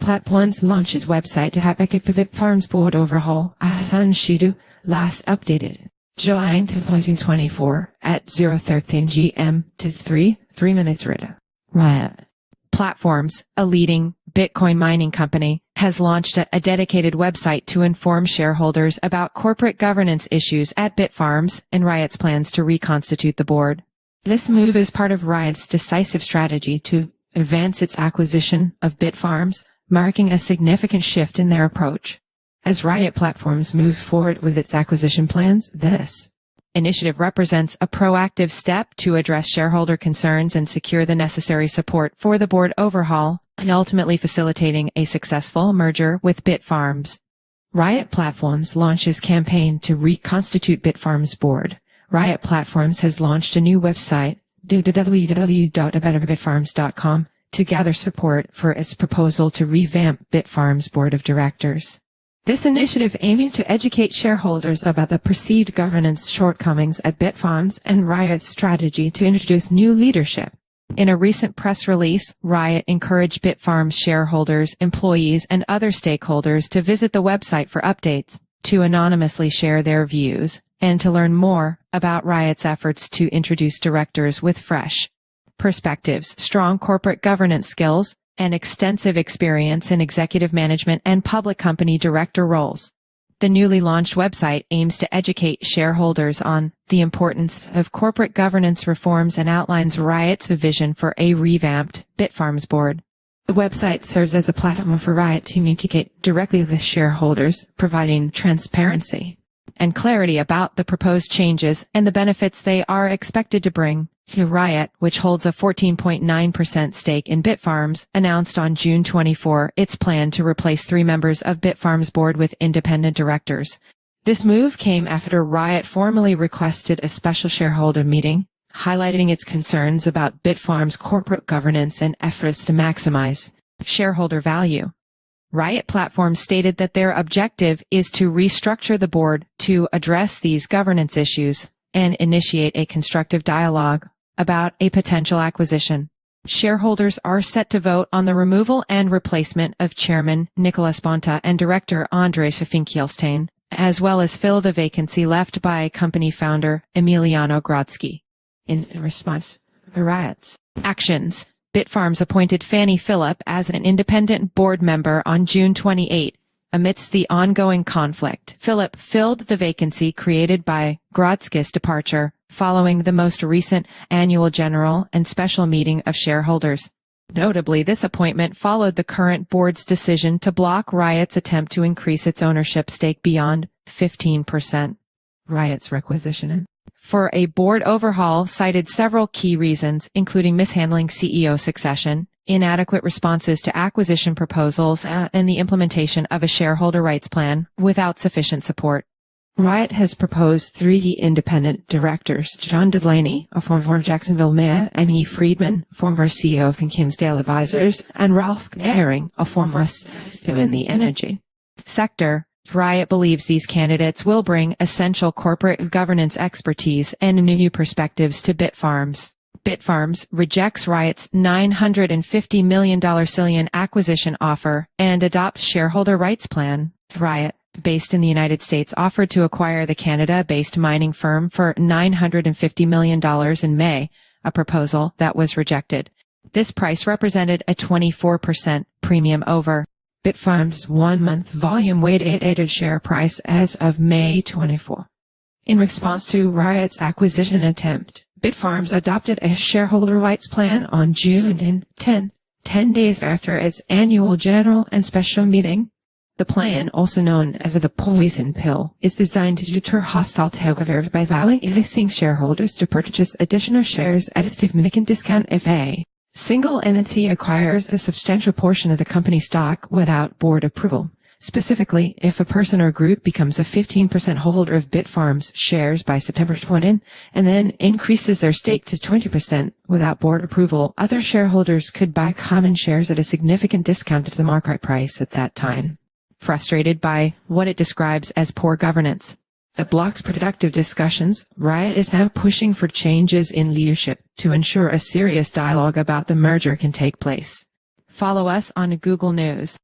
Platforms launches website to have a Bitfarms board overhaul. Hassan Shittu, last updated July 2024 at 0:13 GM to 3 minutes later. Riot Platforms, a leading Bitcoin mining company, has launched a dedicated website to inform shareholders about corporate governance issues at Bitfarms and Riot's plans to reconstitute the board. This move is part of Riot's decisive strategy to advance its acquisition of Bitfarms, marking a significant shift in their approach. As Riot Platforms moves forward with its acquisition plans, this initiative represents a proactive step to address shareholder concerns and secure the necessary support for the board overhaul, and ultimately facilitating a successful merger with Bitfarms. Riot Platforms launches campaign to reconstitute Bitfarms board. Riot Platforms has launched a new website, www.abetterbitfarms.com, to gather support for its proposal to revamp Bitfarms board of directors. This initiative aims to educate shareholders about the perceived governance shortcomings at Bitfarms and Riot's strategy to introduce new leadership. In a recent press release, Riot encouraged Bitfarms shareholders, employees, and other stakeholders to visit the website for updates, to anonymously share their views, and to learn more about Riot's efforts to introduce directors with fresh perspectives, strong corporate governance skills, and extensive experience in executive management and public company director roles. The newly launched website aims to educate shareholders on the importance of corporate governance reforms and outlines Riot's vision for a revamped Bitfarms board. The website serves as a platform for Riot to communicate directly with shareholders, providing transparency and clarity about the proposed changes and the benefits they are expected to bring. Riot, which holds a 14.9% stake in Bitfarms, announced on June 24 its plan to replace 3 members of Bitfarms board with independent directors. This move came after Riot formally requested a special shareholder meeting, highlighting its concerns about Bitfarms' corporate governance and efforts to maximize shareholder value. Riot Platforms stated that their objective is to restructure the board to address these governance issues and initiate a constructive dialogue about a potential acquisition. Shareholders are set to vote on the removal and replacement of Chairman Nicolas Bonta and Director Andres Finkielstein, as well as fill the vacancy left by company founder Emiliano Grodzki. In response to Riot's actions, Bitfarms appointed Fanny Phillip as an independent board member on June 28. Amidst the ongoing conflict, Phillip filled the vacancy created by Grodzki's departure following the most recent annual general and special meeting of shareholders. Notably, this appointment followed the current board's decision to block Riot's attempt to increase its ownership stake beyond 15%. Riot's requisition for a board overhaul cited several key reasons, including mishandling CEO succession, inadequate responses to acquisition proposals, and the implementation of a shareholder rights plan without sufficient support. Riot has proposed 3 independent directors: John Delaney, a former Jacksonville mayor, M.E. Friedman, former CEO of Kinsdale Advisors, and Ralph Herring, a former CEO in the energy sector. Riot believes these candidates will bring essential corporate governance expertise and new perspectives to Bitfarms. Bitfarms rejects Riot's $950 million Cillian acquisition offer and adopts shareholder rights plan. Riot, based in the United States, offered to acquire the Canada-based mining firm for $950 million in May, a proposal that was rejected. This price represented a 24% premium over Bitfarms' 1-month volume-weighted share price as of May 24. In response to Riot's acquisition attempt, Bitfarms adopted a shareholder rights plan on June 10 days after its annual general and special meeting. The plan, also known as the poison pill, is designed to deter hostile takeovers by allowing existing shareholders to purchase additional shares at a significant discount if a single entity acquires a substantial portion of the company's stock without board approval. Specifically, if a person or group becomes a 15% holder of Bitfarms shares by September 20 and then increases their stake to 20% without board approval, other shareholders could buy common shares at a significant discount to the market price at that time. Frustrated by what it describes as poor governance that blocks productive discussions, Riot is now pushing for changes in leadership to ensure a serious dialogue about the merger can take place. Follow us on Google News.